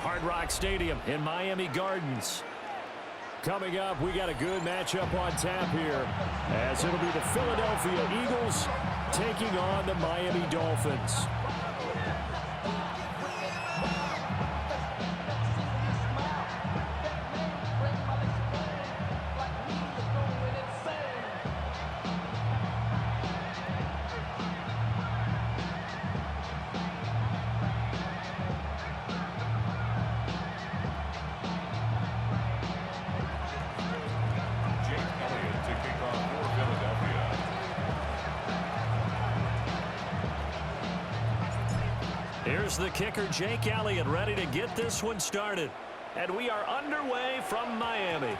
Hard Rock Stadium in Miami Gardens. Coming up, we got a good matchup on tap here, as it'll be the Philadelphia Eagles taking on the Miami Dolphins. Here's the kicker, Jake Elliott, ready to get this one started. And we are underway from Miami.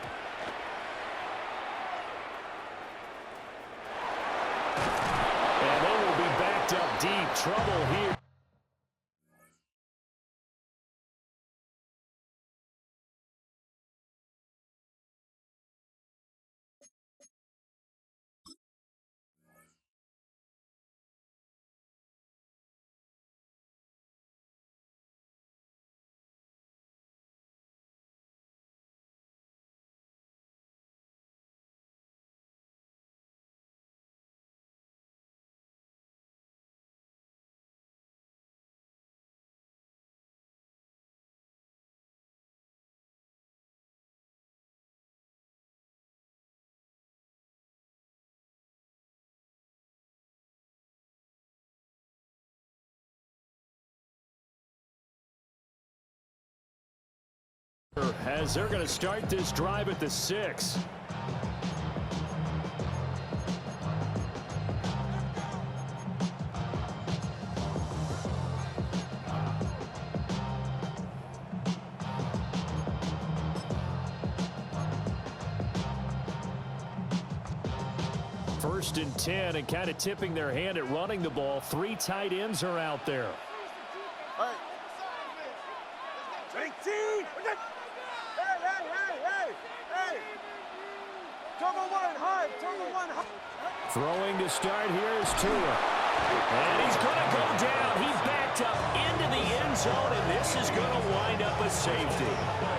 And they will be backed up deep. Trouble here. As they're going to start this drive at the 6. First and 10, and kind of tipping their hand at running the ball. 3 tight ends are out there. Throwing to start here is Tua. And he's going to go down. He backed up into the end zone, and this is going to wind up a safety.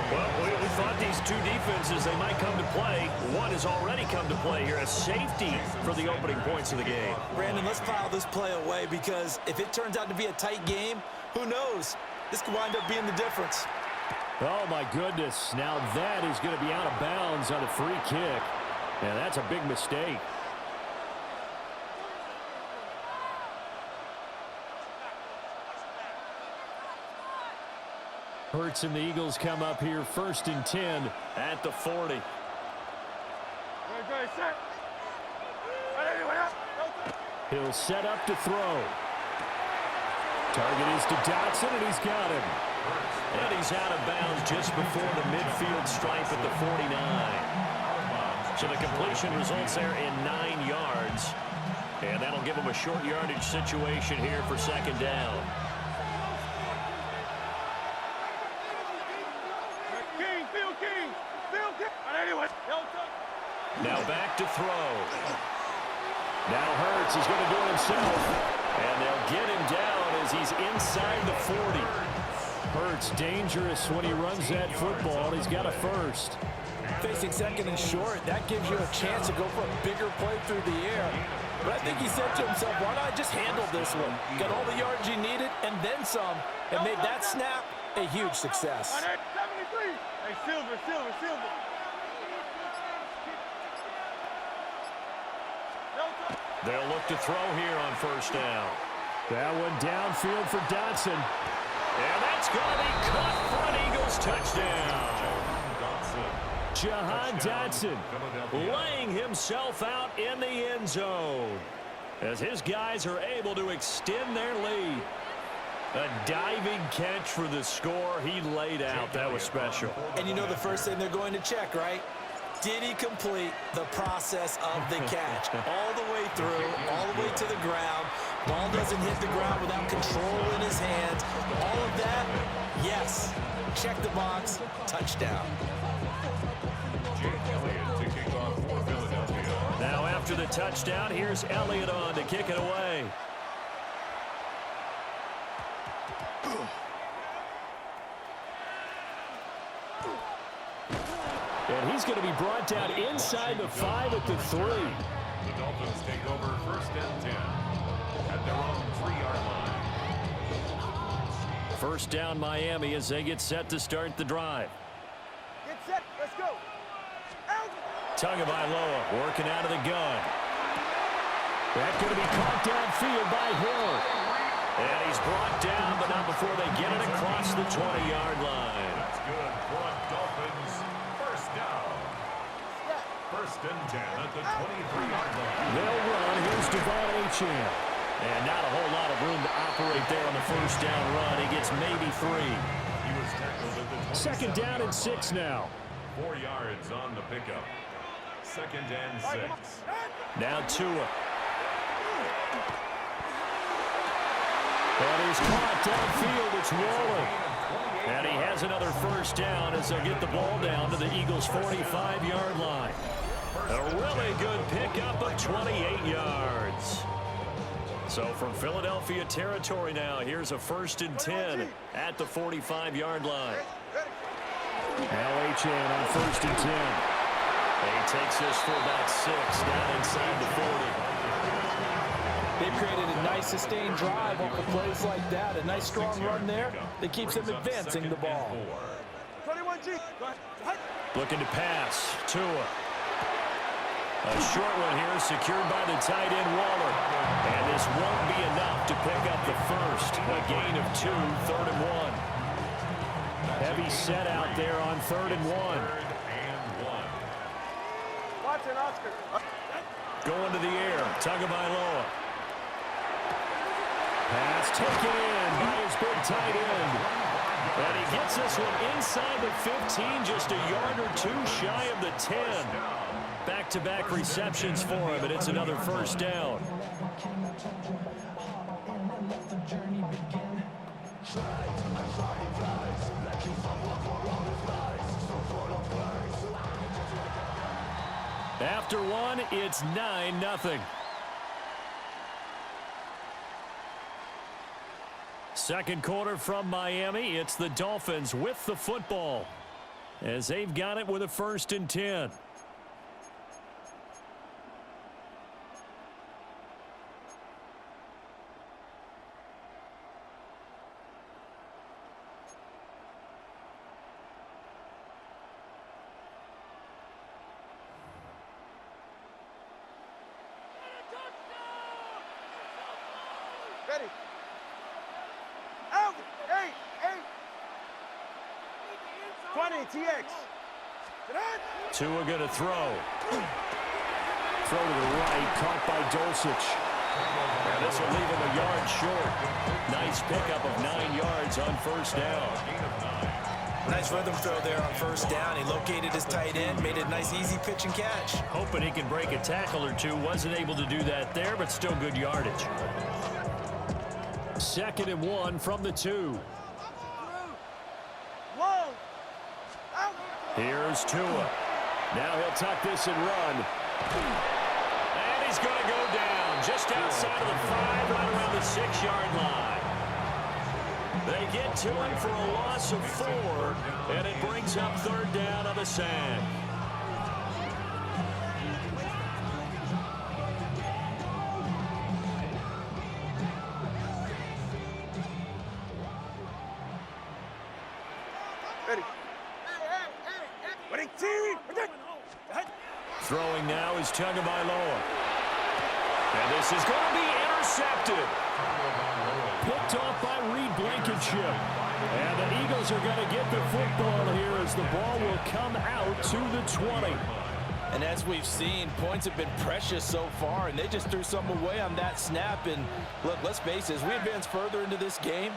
Well, we thought these two defenses, they might come to play. One has already come to play here, a safety for the opening points of the game. Brandon, let's file this play away, because if it turns out to be a tight game, who knows? This could wind up being the difference. Oh, my goodness. Now that is going to be out of bounds on a free kick. And that's a big mistake. Hurts and the Eagles come up here first and 10 at the 40. He'll set up to throw. Target is to Dotson, and he's got him. And he's out of bounds just before the midfield stripe at the 49. So the completion results there in 9 yards. And that'll give him a short yardage situation here for second down. Now back to throw. Now Hurts is going to do it himself. And they'll get him down as he's inside the 40. Hurts dangerous when he runs that football. He's got a first. Facing second and short, that gives you a chance to go for a bigger play through the air. But I think he said to himself, why not just handle this one? Got all the yards he needed and then some, and made that snap a huge success. 73. Hey, Silver. They'll look to throw here on first down. That one downfield for Dotson. And that's going to be caught for an Eagles touchdown. Jahan Dotson laying himself out in the end zone as his guys are able to extend their lead. A diving catch for the score. He laid out. That was special. And you know the first thing they're going to check, right? Did he complete the process of the catch? All the way through, all the way to the ground. Ball doesn't hit the ground without control in his hands. All of that, yes. Check the box, touchdown. Now after the touchdown, here's Elliott on to kick it away. And he's going to be brought down inside the 5 at the 3. The Dolphins take over 1st and 10 at their own 3-yard line. First down Miami as they get set to start the drive. Get set. Let's go. Out. Tagovailoa working out of the gun. That's going to be caught downfield by Hill. And he's brought down, but not before they get it across the 20-yard line. That's good for a Dolphins 1st down. 1st and 10 at the 23-yard line. They'll run. Here's Devon Achane. And not a whole lot of room to operate there on the 1st down run. He gets maybe 3. He was tackled at the 27. 2nd down and 6 now. 4 yards on the pickup. 2nd and 6. Now Tua. And he's caught downfield. It's Waller. And he has another 1st down as they'll get the ball down to the Eagles' 45-yard line. A really good pickup of 28 yards. So from Philadelphia territory now, here's a 1st and 10 at the 45-yard line. Now Achane on 1st and 10. He takes this for about 6 down inside the 40. They've created a nice sustained drive off of plays like that. A nice strong run there that keeps them advancing the ball. 21G. Go ahead. Looking to pass. Tua. A short one here secured by the tight end Waller. And this won't be enough to pick up the 1st. A gain of 2, 3rd and 1. Heavy set out there on 3rd and 1. Watch it, Oscar. Going to the air. Tagovailoa. Pass taken in by his big tight end. And he gets this one inside the 15, just a yard or 2 shy of the 10. Back-to-back receptions for him, and it's another 1st down. After one, it's 9-0. Second quarter from Miami. It's the Dolphins with the football as they've got it with a 1st and 10. Ready. Out. 8. 20, TX. Tua going to throw. Throw to the right, caught by Dulcich. And this will leave him a yard short. Nice pickup of 9 yards on 1st down. Nice rhythm throw there on 1st down. He located his tight end, made it a nice easy pitch and catch. Hoping he can break a tackle or 2. Wasn't able to do that there, but still good yardage. 2nd and 1 from the 2. Whoa. Out. Here's Tua. Now he'll tuck this and run. And he's going to go down just outside of the 5, right around the 6-yard line. They get to him for a loss of 4, and it brings up 3rd down on the sack. Ready. Ready, team. Throwing now is Tagovailoa. And this is going to be intercepted. Picked off by Reed Blankenship. And the Eagles are going to get the football here as the ball will come out to the 20. And as we've seen, points have been precious so far, and they just threw something away on that snap. And look, let's face it, as we advance further into this game,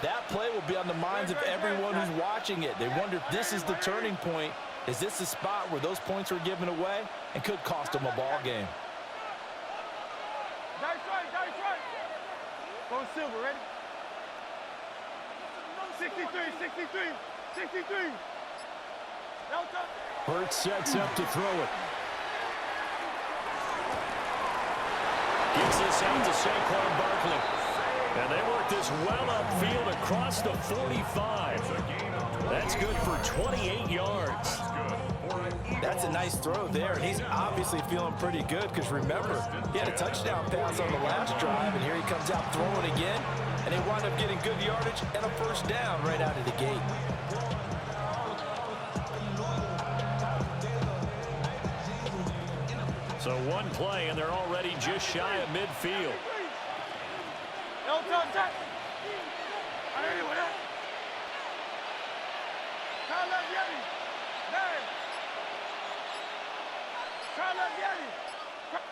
that play will be on the minds of everyone who's watching it. They wonder if this is the turning point. Is this the spot where those points were given away and could cost them a ball game? Dice right. Go Silver, ready? 63. Hurts sets up to throw it. Gets this out to Saquon Barkley. And they work this well upfield across the 45. That That's good for 28 yards. That's a nice throw there, and he's obviously feeling pretty good because remember, he had a touchdown pass on the last drive, and here he comes out throwing again, and they wind up getting good yardage and a first down right out of the gate. So one play, and they're already just shy of midfield. No touch that. I know you with that. Kyle left Yeti. There. Kyle left Yeti.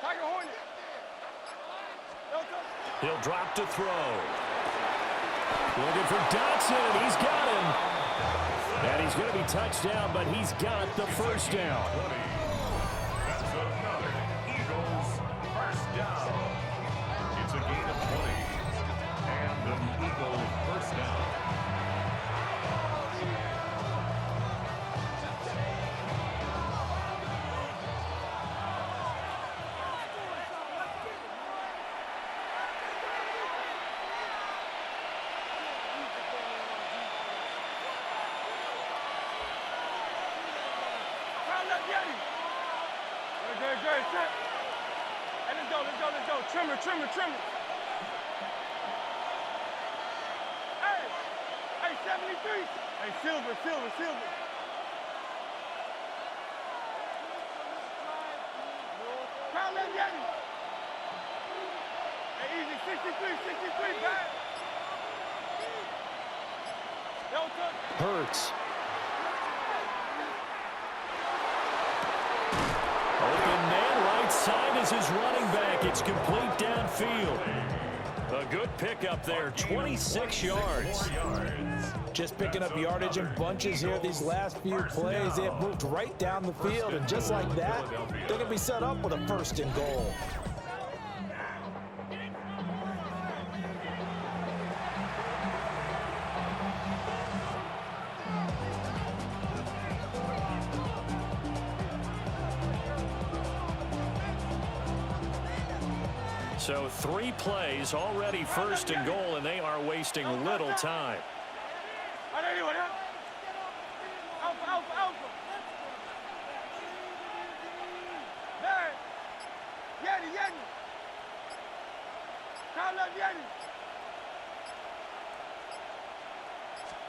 Tiger Hornet. No touch. He'll drop to throw. Looking for Dotson, and he's got him. And he's going to be touched down, but he's got the first down. That's another Eagles first down. It's a gain of 20. And an Eagle first down. Good, set. Hey, let's go. Trimmer. Hey, 73. Hey, Silver. Crown left Yeti. Hey, easy, 63, back. Delta. Hurts. Open man, right side is his running back. It's complete downfield. A good pickup there, 26 yards. Just picking up yardage in bunches here these last few plays. They have moved right down the field, and just like that, they're going to be set up with a first and goal. So 3 plays, already first and goal, and they are wasting little time. Alpha. There. Yeti. Crown left Yeti.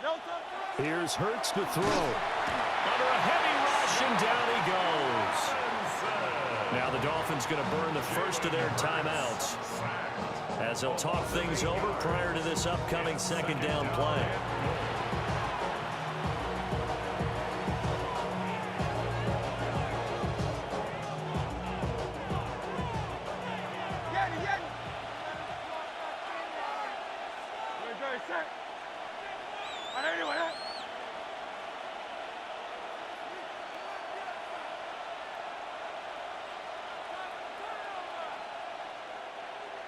Delta. Here's Hurts to throw. Under a heavy rush, and down he goes. Now the Dolphins going to burn the first of their timeouts as they'll talk things over prior to this upcoming second down play. Yeti. Good, set. I know you with that.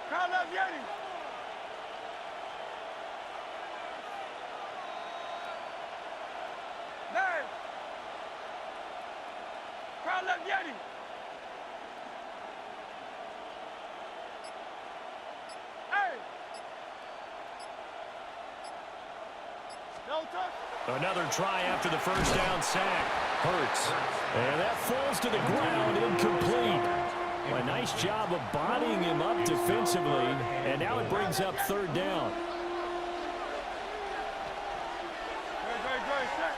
Crown left Yeti. There. Crown left Yeti. Hey. No touch. Another try after the first down sack. Hurts. And that falls to the ground, incomplete. A nice job of bodying him up defensively, and now it brings up third down. Good, set.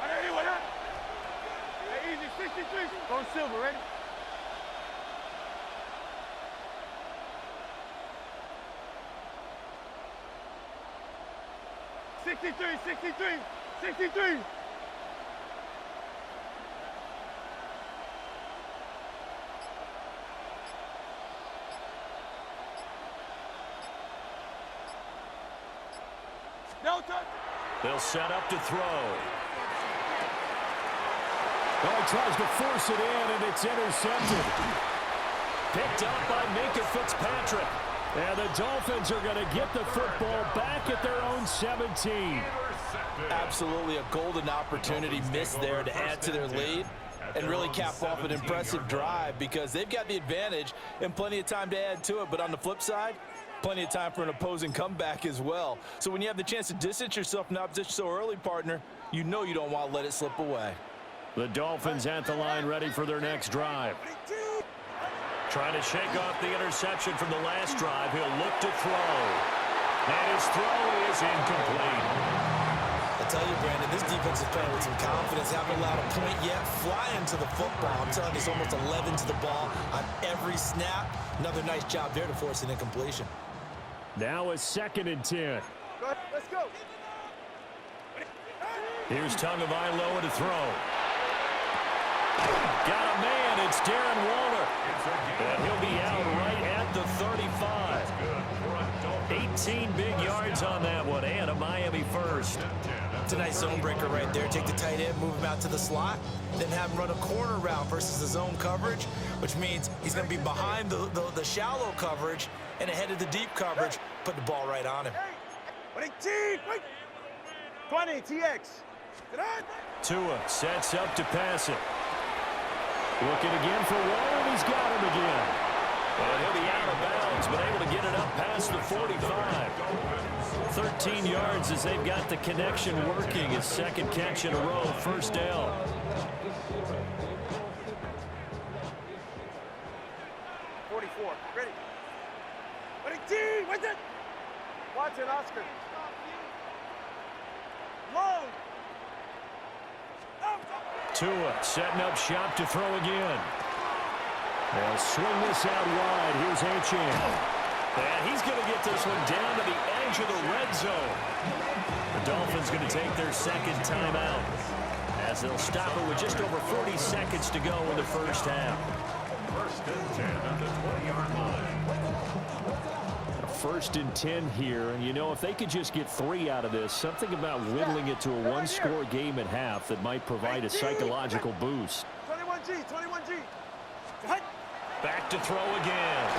I know you with that. Hey, easy, 63. Go Silver, ready? Sixty-three. No touch. They'll set up to throw. Well, he tries to force it in, and it's intercepted. Picked up by Minkah Fitzpatrick. And the Dolphins are going to get the football back at their own 17. Absolutely a golden opportunity missed there to add to their lead and really cap off an impressive drive because they've got the advantage and plenty of time to add to it. But on the flip side, plenty of time for an opposing comeback as well. So when you have the chance to distance yourself from the opposition so early, partner, you know you don't want to let it slip away. The Dolphins at the line ready for their next drive. Trying to shake off the interception from the last drive. He'll look to throw. And his throw is incomplete. I tell you, Brandon, this defense is playing with some confidence. Haven't allowed a point yet. Flying to the football. I'm telling you, it's almost 11 to the ball on every snap. Another nice job there to force an incompletion. Now a 2nd and 10. Go ahead, let's go. Here's Tagovailoa to throw. Got a man. It's Darren Waller. And he'll be out right at the 35. 18 big yards on that one, and a Miami first. It's a nice zone breaker right there. Take the tight end, move him out to the slot, then have him run a corner route versus the zone coverage, which means he's going to be behind the shallow coverage and ahead of the deep coverage. Put the ball right on him. Wait, 20, TX. Tua sets up to pass it. Looking again for Waller, and he's got him again. And he'll be out of bounds, but able to get it up past the 45. 13 yards as they've got the connection working. His 2nd catch in a row, 1st down. Ready. What's it? Watch it, Oscar. Long. Tua setting up shop to throw again. They'll swing this out wide. Here's Achane. And he's going to get this one down to the edge of the red zone. The Dolphins going to take their 2nd timeout as they'll stop it with just over 40 seconds to go in the first half. 1st and 10 at the 20-yard line. 1st and 10 here, and you know, if they could just get 3 out of this, something about whittling it to a one-score game at half that might provide a psychological boost. 21G. Back to throw again.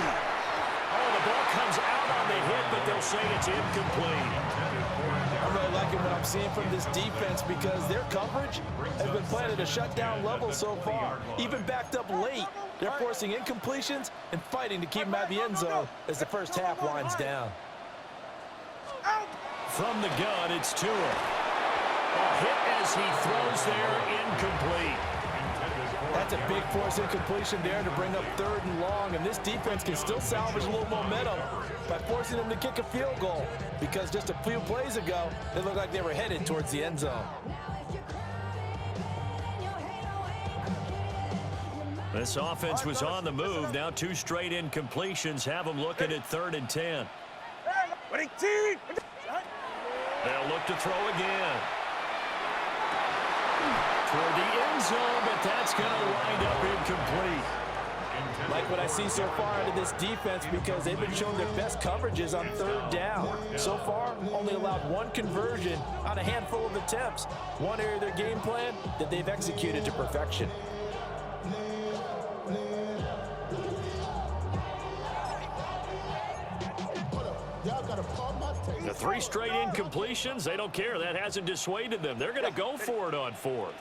Oh, the ball comes out on the hit, but they'll say it's incomplete. I'm really liking what I'm seeing from this defense because their coverage has been playing at a shutdown level so far. Even backed up late, they're forcing incompletions and fighting to keep them out of the end zone as the first half winds down. From the gun, it's Tua. A hit as he throws there, incomplete. That's a big force incompletion there to bring up 3rd and long, and this defense can still salvage a little momentum by forcing them to kick a field goal because just a few plays ago, they looked like they were headed towards the end zone. This offense was on the move. Now 2 straight incompletions have them looking at 3rd and 10. They'll look to throw again. Toward the end zone, but that's going to wind up incomplete. Like what I see so far out of this defense because they've been showing their best coverages on 3rd down. So far, only allowed 1 conversion on a handful of attempts. One area of their game plan that they've executed to perfection. The 3 straight incompletions, they don't care. That hasn't dissuaded them. They're going to go for it on 4th.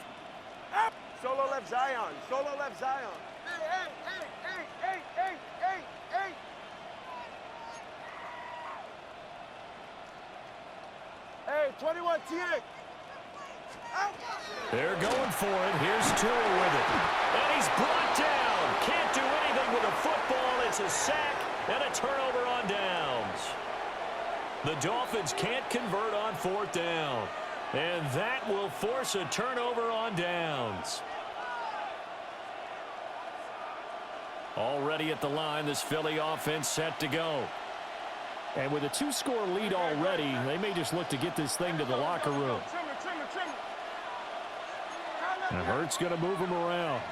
Solo left Zion. Hey, 21 TX. They're going for it. Here's Tua with it. And he's brought down. Can't do anything with a football. It's a sack and a turnover on downs. The Dolphins can't convert on 4th down. And that will force a turnover on downs. Already at the line, this Philly offense set to go. And with a 2-score lead already, they may just look to get this thing to the locker room. And Hurts going to move him around.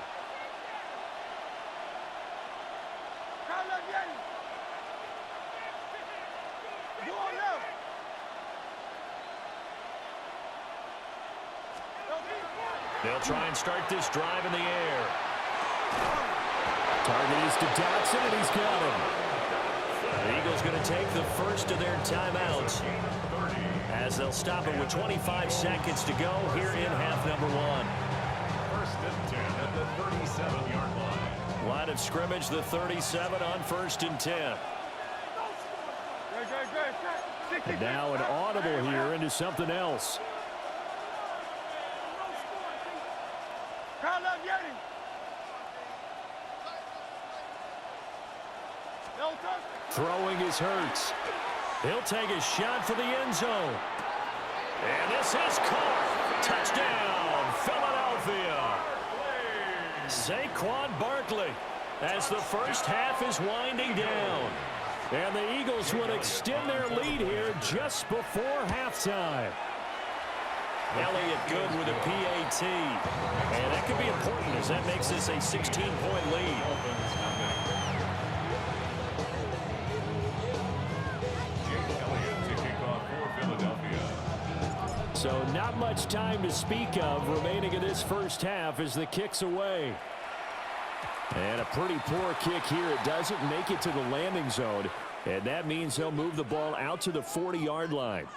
They'll try and start this drive in the air. Target is to Dotson, and he's got him. The Eagles going to take the first of their timeouts as they'll stop it with 25 seconds to go here in half number 1. 1st and 10 at the 37-yard line. Line of scrimmage, the 37 on 1st and 10. And now an audible here into something else. Crowd love Yeti. No touch. Throwing is Hurts. He'll take a shot for the end zone. And this is caught. Touchdown, Philadelphia. Saquon Barkley as the first half is winding down. And the Eagles would extend their lead here just before halftime. Elliott good with a PAT. And that could be important as that makes this a 16-point lead. So not much time to speak of remaining in this first half as the kick's away. And a pretty poor kick here. It doesn't make it to the landing zone. And that means they'll move the ball out to the 40-yard line.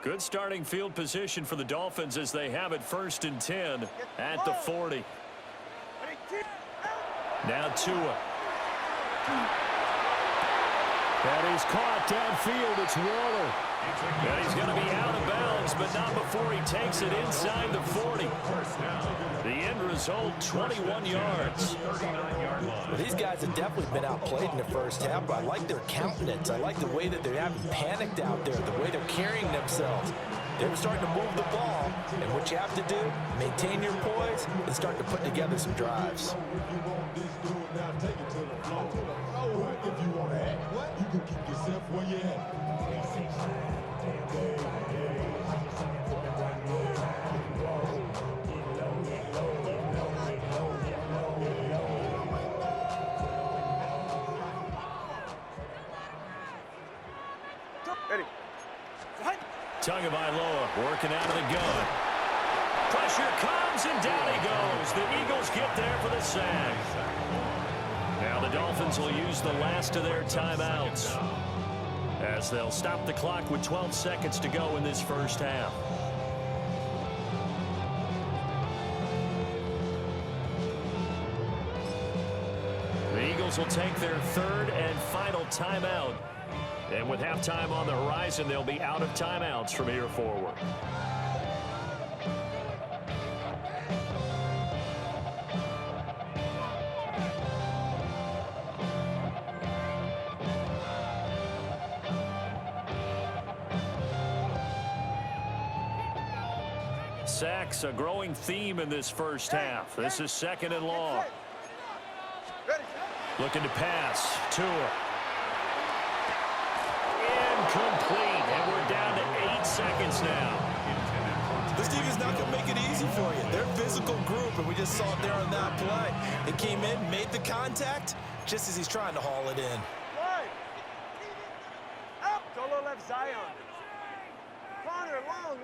Good starting field position for the Dolphins as they have it 1st and 10 at the 40. Now Tua. That is caught downfield. It's Waller. And he's going to be out of bounds, but not before he takes it inside the 40. The end result, 21 yards. Well, these guys have definitely been outplayed in the first half, but I like their countenance. I like the way that they haven't panicked out there, the way they're carrying themselves. They're starting to move the ball, and what you have to do, maintain your poise and start to put together some drives. If you want to act, you can keep yourself where you at. Ready. Tagovailoa working out of the gun. Pressure comes, and down he goes. The Eagles get there for the sack. Now the Dolphins will use the last of their timeouts as they'll stop the clock with 12 seconds to go in this first half. The Eagles will take their 3rd and final timeout. And with halftime on the horizon, they'll be out of timeouts from here forward. Sacks, a growing theme in this first half. This is 2nd and long. Looking to pass. Tua. Incomplete, and we're down to 8 seconds now. This defense is not going to make it easy for you. They're a physical group, and we just saw it there on that play. It came in, made the contact, just as he's trying to haul it in. Up. Solo left Zion. Corner, long.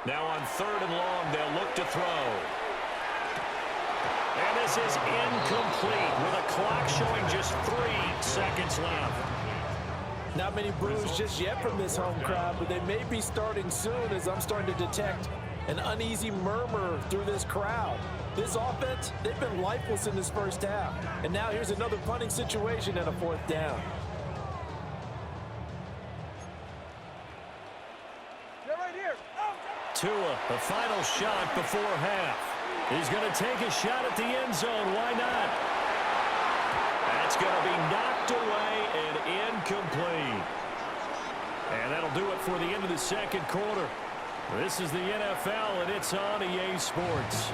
Now on 3rd and long, they'll look to throw. And this is incomplete with a clock showing just 3 seconds left. Not many boos just yet from this home crowd, but they may be starting soon as I'm starting to detect an uneasy murmur through this crowd. This offense, they've been lifeless in this first half. And now here's another punting situation and a 4th down. They're right here. Tua, the final shot before half. He's going to take a shot at the end zone. Why not? That's going to be knocked away and incomplete. And that'll do it for the end of the 2nd quarter. This is the NFL, and it's on EA Sports.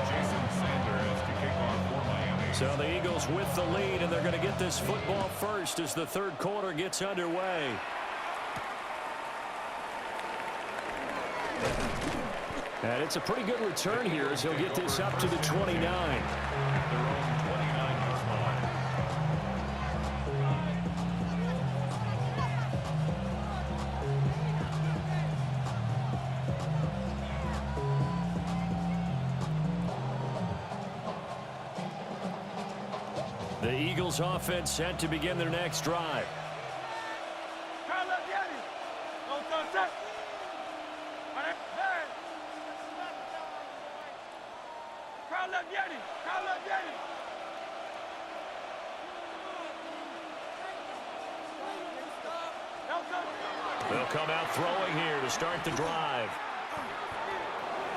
Jason Sanders to kick off for Miami. So the Eagles with the lead, and they're going to get this football first as the 3rd quarter gets underway. And it's a pretty good return here as he'll get this up to the 29. Their own 29-yard line. The Eagles offense set to begin their next drive. They'll come out throwing here to start the drive.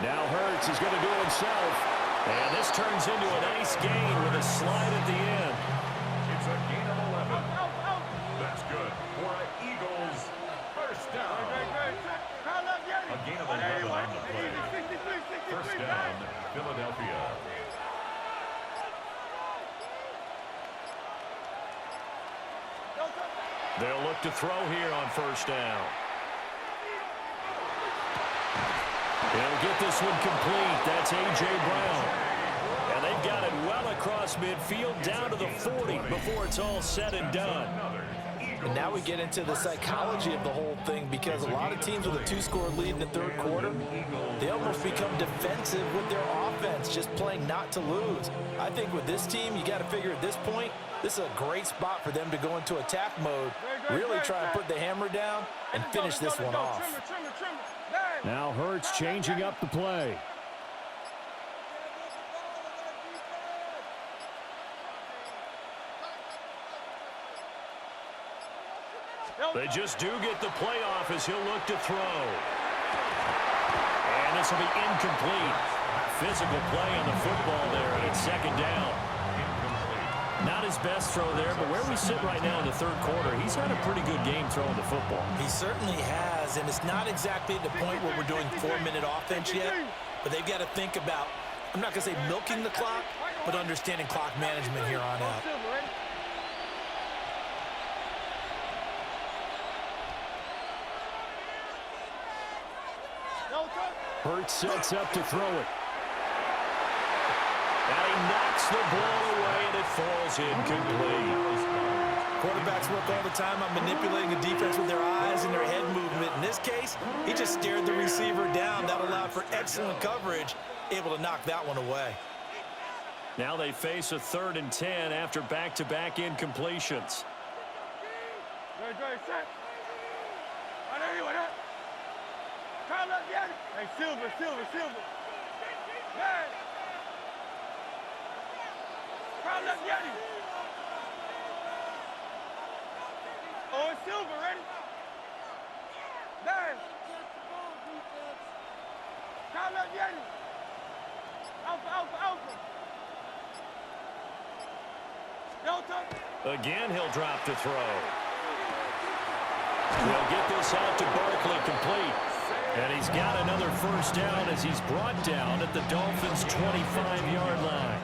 Now Hurts is going to do it himself. And this turns into a nice gain with a slide at the end. It's a gain of 11. That's good for an Eagles first down. A gain of 11 on the play. First down, Philadelphia. They'll look to throw here on first down. He'll get this one complete. That's A.J. Brown. And they've got it well across midfield down to the 40 before it's all said and done. And now we get into the psychology of the whole thing, because a lot of teams with a 2-score lead in the third quarter, they almost become defensive with their offense, just playing not to lose. I think with this team, you got to figure at this point, this is a great spot for them to go into attack mode, really try and put the hammer down and finish this one off. Now Hurts changing up the play. They just do get the play off as he'll look to throw. And this will be incomplete. Physical play on the football there, and it's second down. Not his best throw there, but where we sit right now in the third quarter, he's had a pretty good game throwing the football. He certainly has, and it's not exactly at the point where we're doing 4-minute offense yet, but they've got to think about, I'm not going to say milking the clock, but understanding clock management here on out. Hurts sets up to throw it. And he knocks the ball away, and it falls incomplete. Quarterbacks work all the time on manipulating a defense with their eyes and their head movement. In this case, he just stared the receiver down. That allowed for excellent coverage, able to knock that one away. Now they face a 3rd and 10 after back-to-back incompletions. Hey, Silver. Man. Crowd left Yeti. Oh, it's Silver, ready? Man. Crowd left Yeti. Alpha. Delta. Again, he'll drop to throw. He'll get this out to Barkley complete. And he's got another first down as he's brought down at the Dolphins' 25-yard line.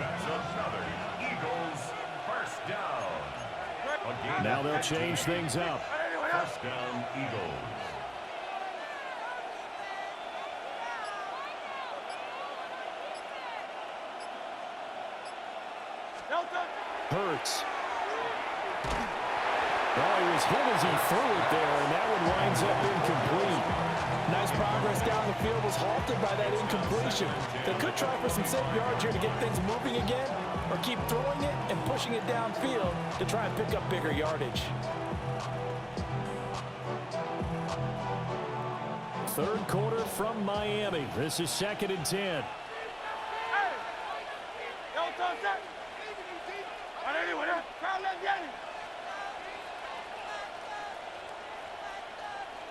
That's another Eagles first down. Now they'll change things up. First down, Eagles. Hurts. Oh, he was hit as he threw it there, and that one winds up incomplete. Nice progress down the field was halted by that incompletion. They could try for some safe yards here to get things moving again, or keep throwing it and pushing it downfield to try and pick up bigger yardage. Third quarter from Miami. This is 2nd and 10.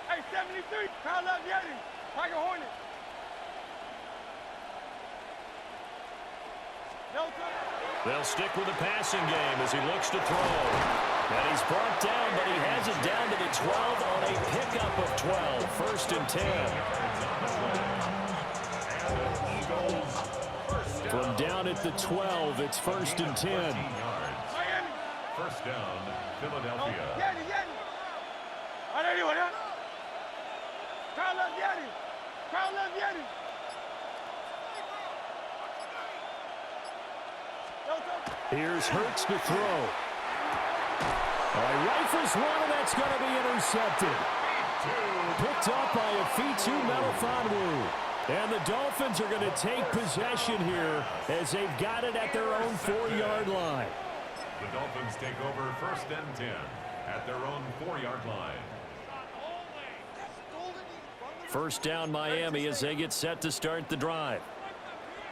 Hey, 73, crowd love Yeti. Tiger Hornet. Delta. They'll stick with the passing game as he looks to throw. And he's brought down, but he has it down to the 12 on a pickup of 12. 1st and 10. From down at the 12, it's 1st and 10. Miami. First down, Philadelphia. Yeti. I know you want that. Crowd love Yeti. Here's Hurts to throw. Rifles one, and that's going to be intercepted. Picked up by Afitu Melifonwu. And the Dolphins are going to take possession here as they've got it at their own 4-yard line. The Dolphins take over 1st and 10 at their own 4-yard line. First down Miami as they get set to start the drive.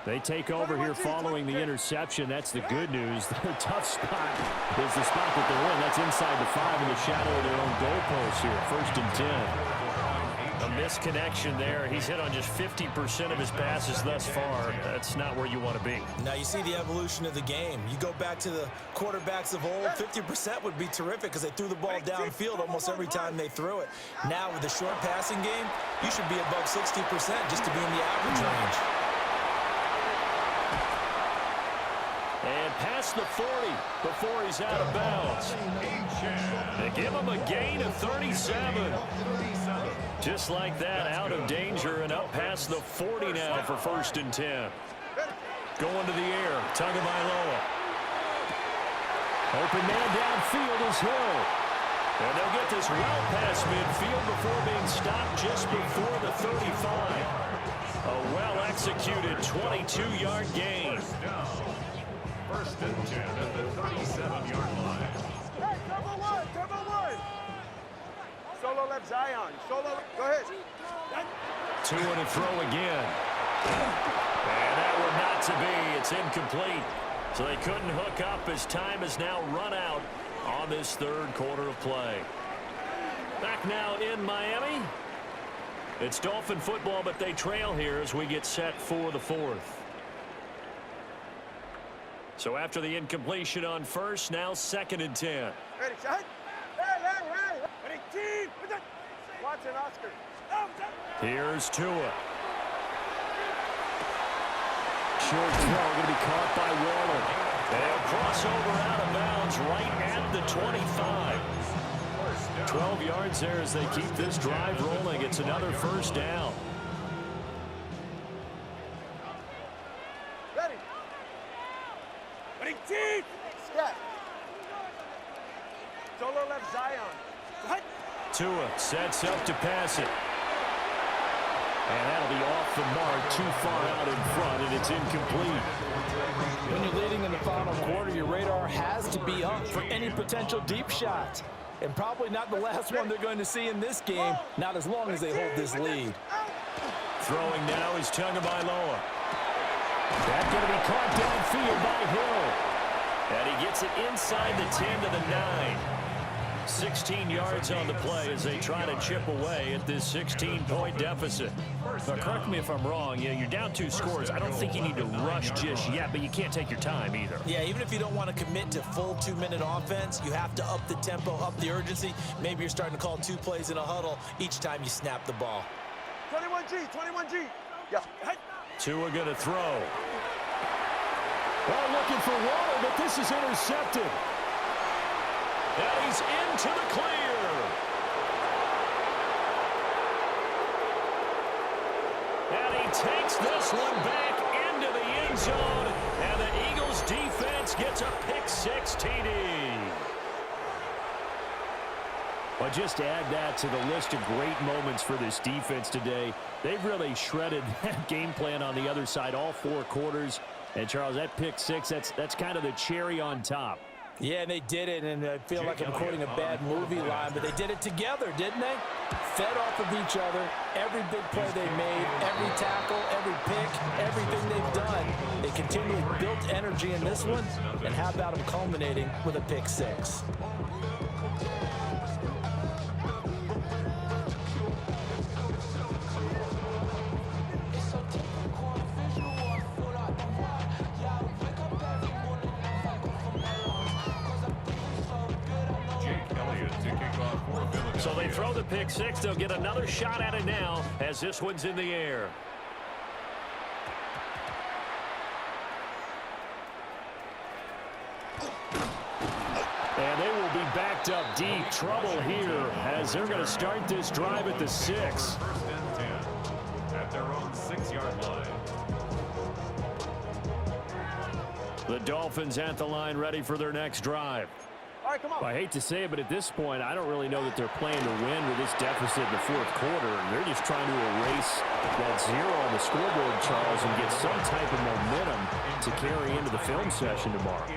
They take over here following the interception. That's the good news. Their tough spot is the spot that they're in. That's inside the 5 in the shadow of their own goalpost here. 1st and 10. A misconnection there. He's hit on just 50% of his passes thus far. That's not where you want to be. Now you see the evolution of the game. You go back to the quarterbacks of old, 50% would be terrific because they threw the ball downfield almost every time they threw it. Now with the short passing game, you should be above 60% just to be in the average range. And past the 40 before he's out of bounds. They give him a gain of 37. Just like that, out of danger and up past the 40 now for 1st and 10. Going to the air, Tagovailoa. Open man downfield is Hill. And they'll get this well past midfield before being stopped just before the 35. A well-executed 22-yard gain. 1st and 10 at the 37-yard line. Hey, cover one. Solo left Zion. Solo, go ahead. Two and a throw again. And that were not to be. It's incomplete. So they couldn't hook up as time has now run out on this 3rd quarter of play. Back now in Miami. It's Dolphin football, but they trail here as we get set for the 4th. So after the incompletion on 1st, now 2nd and 10. Ready, shot. Hey. Ready, team. Watson, Oscar. Here's Tua. Short throw going to be caught by Waller. They'll cross over out of bounds right at the 25. 12 yards there as they keep this drive rolling. It's another 1st down. Ready, team. Step. Solo left Zion. Tua sets up to pass it. And that'll be off the mark, too far out in front, and it's incomplete. When you're leading in the final quarter, your radar has to be up for any potential deep shots. And probably not the last one they're going to see in this game, not as long as they hold this lead. Throwing now is Tagovailoa. That's going to be caught downfield by Hill. And he gets it inside the 10 to the 9. 16 yards on the play as they try to chip away at this 16-point deficit. Now, correct me if I'm wrong. You know, you're down 2 scores. I don't think you need to rush just yet, but you can't take your time either. Yeah, even if you don't want to commit to full 2-minute offense, you have to up the tempo, up the urgency. Maybe you're starting to call 2 plays in a huddle each time you snap the ball. 21G. Yeah. Tua going to throw. Well, looking for Waller, but this is intercepted. And he's into the clear. And he takes this one back into the end zone. And the Eagles defense gets a pick-6 TD. Well, just to add that to the list of great moments for this defense today, they've really shredded that game plan on the other side all 4 quarters. And, Charles, that pick-6, that's kind of the cherry on top. Yeah, and they did it, and I feel like I'm quoting a bad movie line, but they did it together, didn't they? Fed off of each other, every big play they made, every tackle, every pick, everything they've done. They continually built energy in this one, and how about them culminating with a pick-6? So they throw the pick-6. They'll get another shot at it now as this one's in the air. And they will be backed up deep. Trouble here as they're going to start this drive at the 6. 1st and 10 at their own 6-yard line. The Dolphins at the line ready for their next drive. All right, come on. Well, I hate to say it, but at this point, I don't really know that they're playing to win with this deficit in the fourth quarter. They're just trying to erase that zero on the scoreboard, Charles, and get some type of momentum to carry into the film session tomorrow.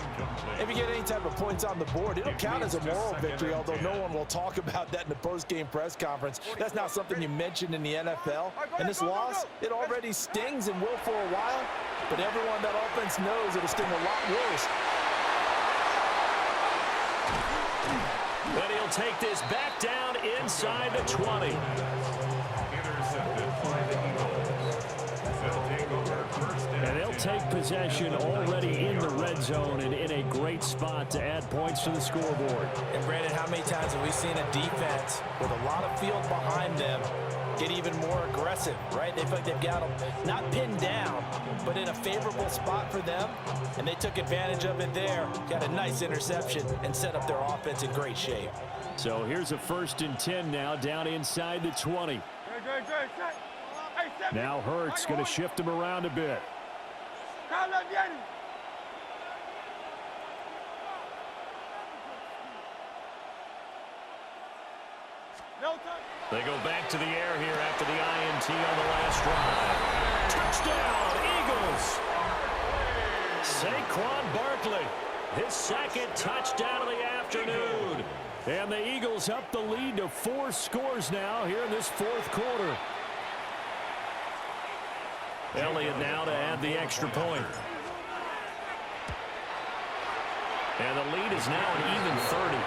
If you get any type of points on the board, it'll count as a moral victory, although no one will talk about that in the post-game press conference. That's not something you mentioned in the NFL. And this loss, it already stings and will for a while, but everyone that offense knows it'll sting a lot worse. But he'll take this back down inside the 20. Intercepted by the Eagles. They'll take over first down. And they'll take possession already in the red zone and in a great spot to add points to the scoreboard. And Brandon, how many times have we seen a defense with a lot of field behind them get even more aggressive, right? They feel like they've got them not pinned down, but in a favorable spot for them, and they took advantage of it there. Got a nice interception and set up their offense in great shape. So here's a 1st and 10 now down inside the 20. Now Hurts going to shift him around a bit. They go back to the air here after the INT on the last drive. Touchdown, Eagles! Saquon Barkley, his 2nd touchdown of the afternoon. And the Eagles up the lead to 4 scores now here in this 4th quarter. Elliott now to add the extra point. And the lead is now an even 30.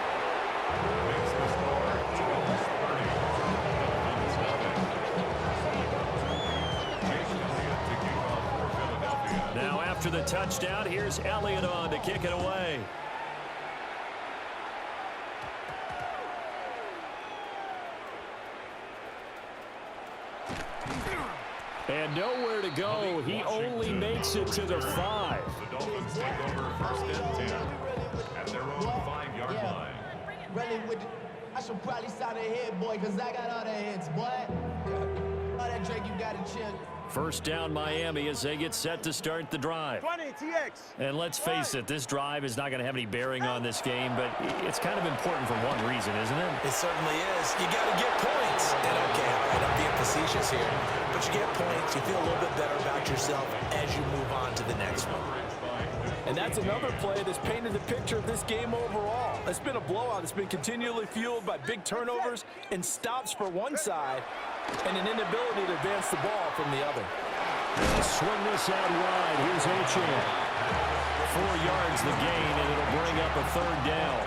Now after the touchdown, here's Elliott on to kick it away. And nowhere to go. He only makes it to the 5. The Dolphins take over 1st and 10 at their own 5-yard line. Really with I should probably sign a head, boy, because I got all the hits, boy. All that Drake, you got to chill. 1st down Miami as they get set to start the drive. 20, TX. And let's face it, this drive is not going to have any bearing on this game, but it's kind of important for one reason, isn't it? It certainly is. You got to get points. And okay, all right, I'm being facetious here, but you get points, you feel a little bit better about yourself as you move on to the next one. And that's another play that's painted the picture of this game overall. It's been a blowout. It's been continually fueled by big turnovers and stops for one side and an inability to advance the ball from the other. They'll swing this out wide. Here's Achane. 4 yards the gain, and it'll bring up a 3rd down.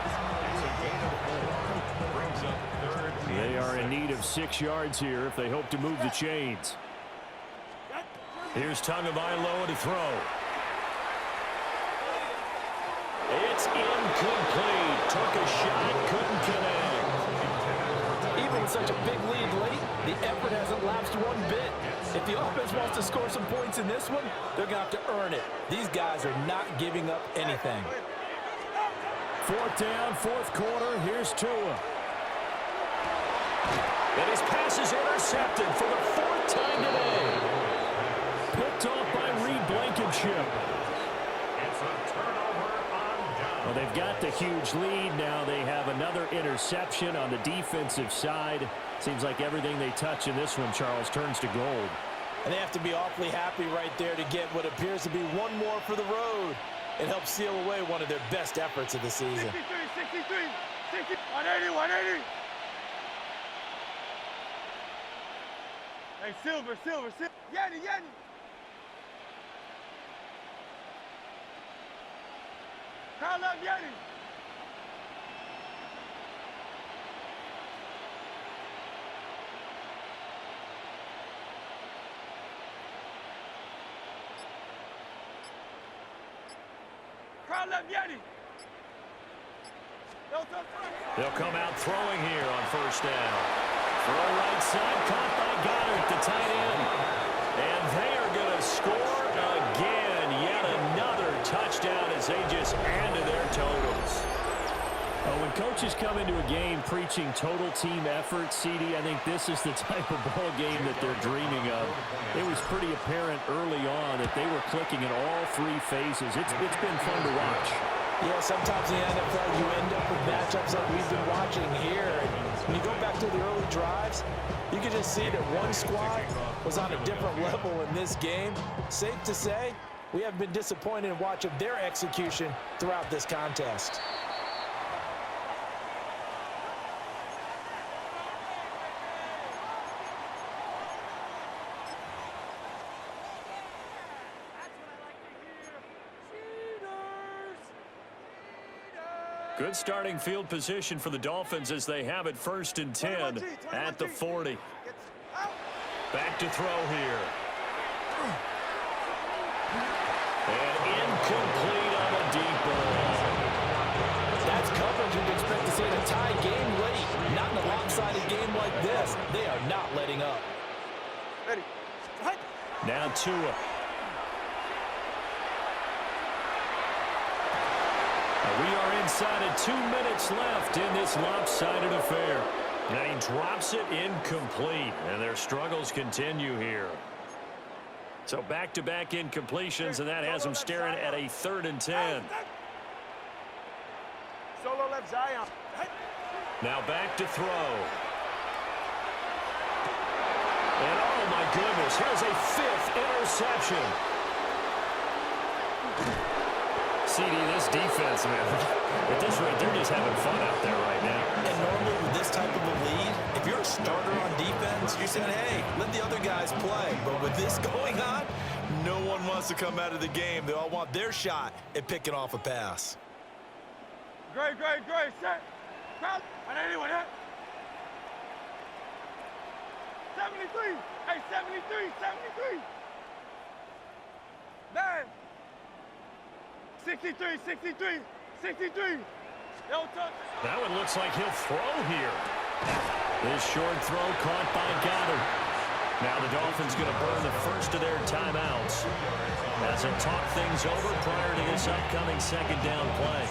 They are in need of 6 yards here if they hope to move the chains. Here's Tagovailoa to throw. It's incomplete. Took a shot, couldn't connect. Even with such a big lead late, the effort hasn't lapsed one bit. If the offense wants to score some points in this one, they're going to have to earn it. These guys are not giving up anything. 4th down, 4th quarter. Here's Tua. And his pass is intercepted for the 4th time today. Picked off by Reed Blankenship. It's a turnover on down. Well, they've got the huge lead. Now they have another interception on the defensive side. Seems like everything they touch in this one, Charles, turns to gold. And they have to be awfully happy right there to get what appears to be one more for the road. It helps seal away one of their best efforts of the season. 63, 60, 180, 180. Hey, Silver. Yanni. Call up Yanni. Call up Yanni. They'll come out throwing here on 1st down. Throw right side, caught by Goddard, the tight end. And they are going to score again. Yet another touchdown as they just add to their totals. When coaches come into a game preaching total team effort, CD, I think this is the type of ball game that they're dreaming of. It was pretty apparent early on that they were clicking in all 3 phases. It's been fun to watch. Yeah, sometimes in the NFL you end up with matchups like we've been watching here. And when you go back to the early drives, you can just see that one squad was on a different level in this game. Safe to say, we have been disappointed in watching their execution throughout this contest. Good starting field position for the Dolphins as they have it 1st and 10 at the 40. Back to throw here. And incomplete on a deep ball. That's coverage you'd expect to see in a tie game late. Not in a lopsided game like this. They are not letting up. Ready. Now Tua. We are inside of 2 minutes left in this lopsided affair. And he drops it incomplete, and their struggles continue here. So back-to-back incompletions, and that has them staring at a 3rd and 10. Solo left Zion. Now back to throw. And oh my goodness, here's a 5th interception. CD, this defense, man, at this rate, they're just having fun out there right now. And normally with this type of a lead, if you're a starter on defense, you're saying, hey, let the other guys play. But with this going on, no one wants to come out of the game. They all want their shot at picking off a pass. Great, set. Crowd. On anyone, huh? 73. Hey, 73. Man. 63. No touch. That one looks like he'll throw here. This short throw caught by Goddard. Now the Dolphins going to burn the first of their timeouts as they talk things over prior to this upcoming 2nd down play.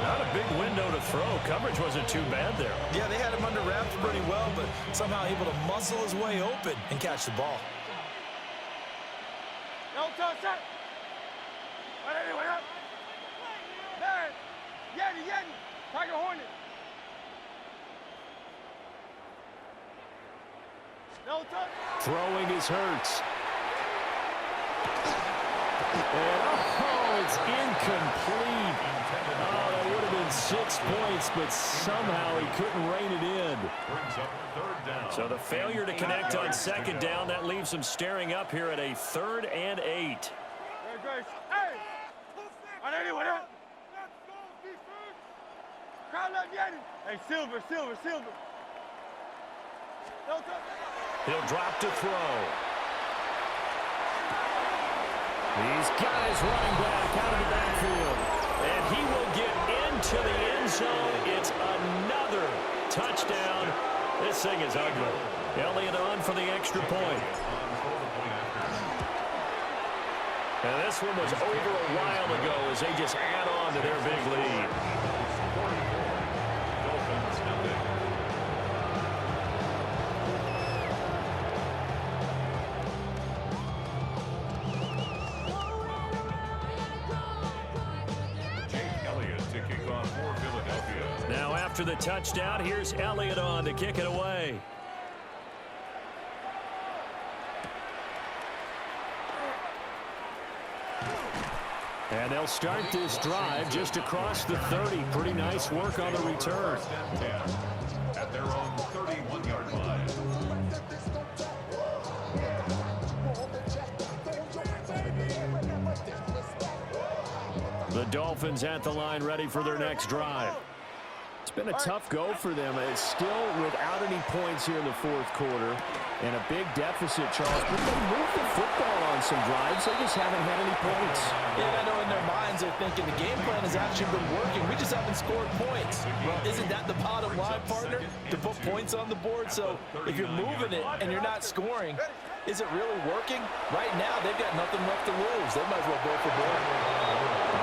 Not a big window to throw. Coverage wasn't too bad there. Yeah, they had him under wraps pretty well, but somehow able to muscle his way open and catch the ball. No touch, set. On anyone, huh? Man. Yeti. Tiger Hornet. No touch. Throwing is Hurts. And oh, it's incomplete. Oh, that would have been 6 points, but somehow he couldn't rein it in. Brings up 3rd down. So the failure to connect on 2nd down, that leaves him staring up here at a 3rd and 8. Great. Hey. On anyone, huh? Crowd left Yeti. Hey, Silver. No touch. He'll drop to throw. He's got his running back out of the backfield. And he will get into the end zone. It's another touchdown. This thing is ugly. Elliott on for the extra point. And this one was over a while ago as they just add on to their big lead. Now after the touchdown, here's Elliott on to kick it away. And they'll start this drive just across the 30. Pretty nice work on the return. At their own 31-yard line. The Dolphins at the line ready for their next drive. It's been a tough go for them. It's still without any points here in the 4th quarter and a big deficit, Charles. But they moved the football on some drives. They just haven't had any points. Yeah, I know in their minds they're thinking the game plan has actually been working. We just haven't scored points. Well, isn't that the bottom line, partner? To put points on the board? So if you're moving it and you're not scoring, is it really working? Right now, they've got nothing left to lose. They might as well go for goal.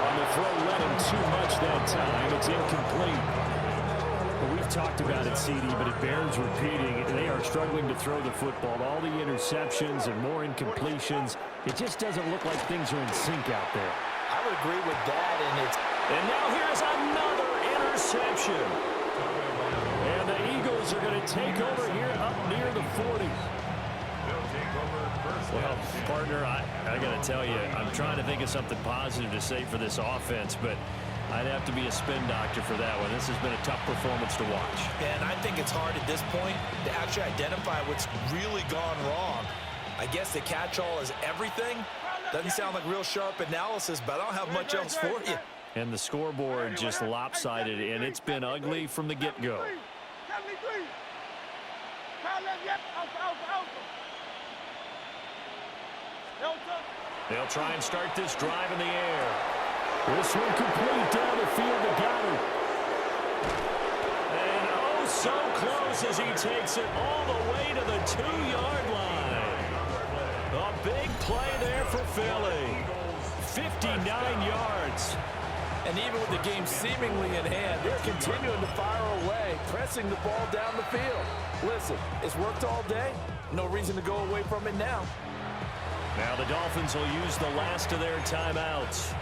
On the throw, let him too much that time. It's incomplete. Well, we've talked about it, CD, but it bears repeating. They are struggling to throw the football. All the interceptions and more incompletions. It just doesn't look like things are in sync out there. I would agree with that, and it's And now here's another interception. And the Eagles are going to take over here up near the 40. Well, partner, I got to tell you, I'm trying to think of something positive to say for this offense, but I'd have to be a spin doctor for that one. This has been a tough performance to watch. And I think it's hard at this point to actually identify what's really gone wrong. I guess the catch-all is everything. Doesn't sound like real sharp analysis, but I don't have much else for you. And the scoreboard just lopsided, and it's been ugly from the get-go. 73. Foul left, yep. Alpha. Delta. They'll try and start this drive in the air. This one complete down the field to Goddard. And oh, so close as he takes it all the way to the 2-yard line. A big play there for Philly. 59 yards. And even with the game seemingly in hand, they're continuing to fire away, pressing the ball down the field. Listen, it's worked all day. No reason to go away from it now. Now the Dolphins will use the last of their timeouts,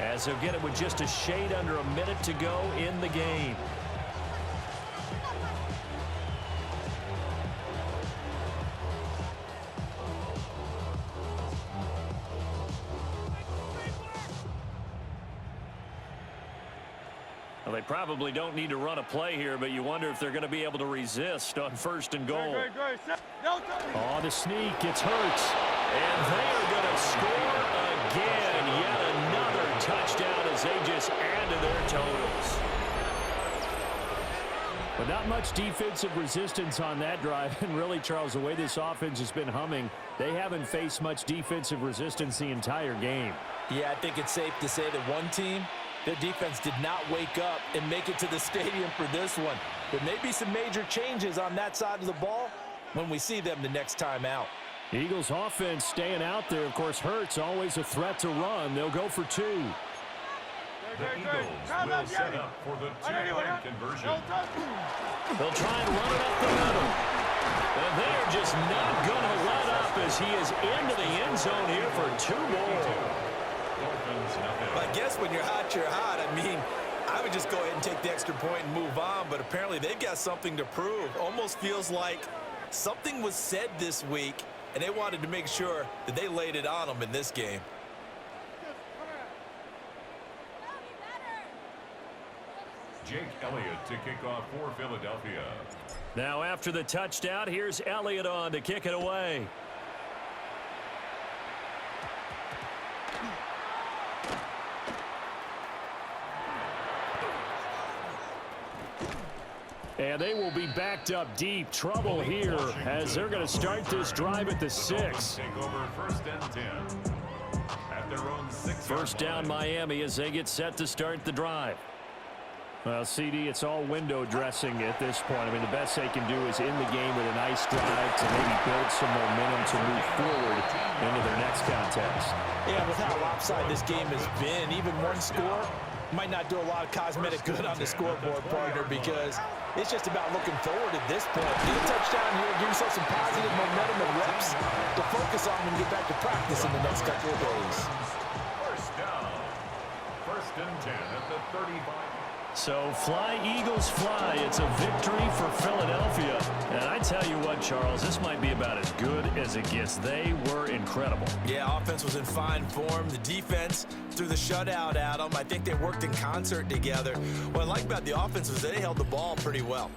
as they'll get it with just a shade under a minute to go in the game. Well, they probably don't need to run a play here, but you wonder if they're going to be able to resist on 1st and goal. Great. Oh, the sneak gets Hurts. And they are going to score again. Yet another touchdown as they just add to their totals. But not much defensive resistance on that drive. And really, Charles, the way this offense has been humming, they haven't faced much defensive resistance the entire game. Yeah, I think it's safe to say that one team, their defense did not wake up and make it to the stadium for this one. There may be some major changes on that side of the ball when we see them the next time out. Eagles offense staying out there. Of course, Hurts always a threat to run. They'll go for 2. the Eagles will set up for the 2-point conversion. They'll try and run it up the middle. And they're just not going to let up as he is into the end zone here for 2 more. I guess when you're hot, you're hot. I mean, I would just go ahead and take the extra point and move on, but apparently they've got something to prove. Almost feels like something was said this week, and they wanted to make sure that they laid it on them in this game. Jake Elliott to kick off for Philadelphia. Now after the touchdown, here's Elliott on to kick it away. And they will be backed up deep. Trouble here as they're going to start this drive at the 6. Take over 1st and 10. At their own 6. First down Miami as they get set to start the drive. Well, CD, it's all window dressing at this point. I mean, the best they can do is in the game with a nice drive to maybe build some momentum to move forward into their next contest. Yeah, with how lopsided this game has been, even one score might not do a lot of cosmetic good on the scoreboard, partner, because it's just about looking forward at this point. Get a touchdown here, give yourself some positive momentum and reps to focus on and get back to practice in the next couple of days. First down. 1st and 10 at the 35. So fly, Eagles, fly. It's a victory for Philadelphia. And I tell you what, Charles, this might be about as good as it gets. They were incredible. Yeah, offense was in fine form. The defense threw the shutout at them. I think they worked in concert together. What I like about the offense was they held the ball pretty well.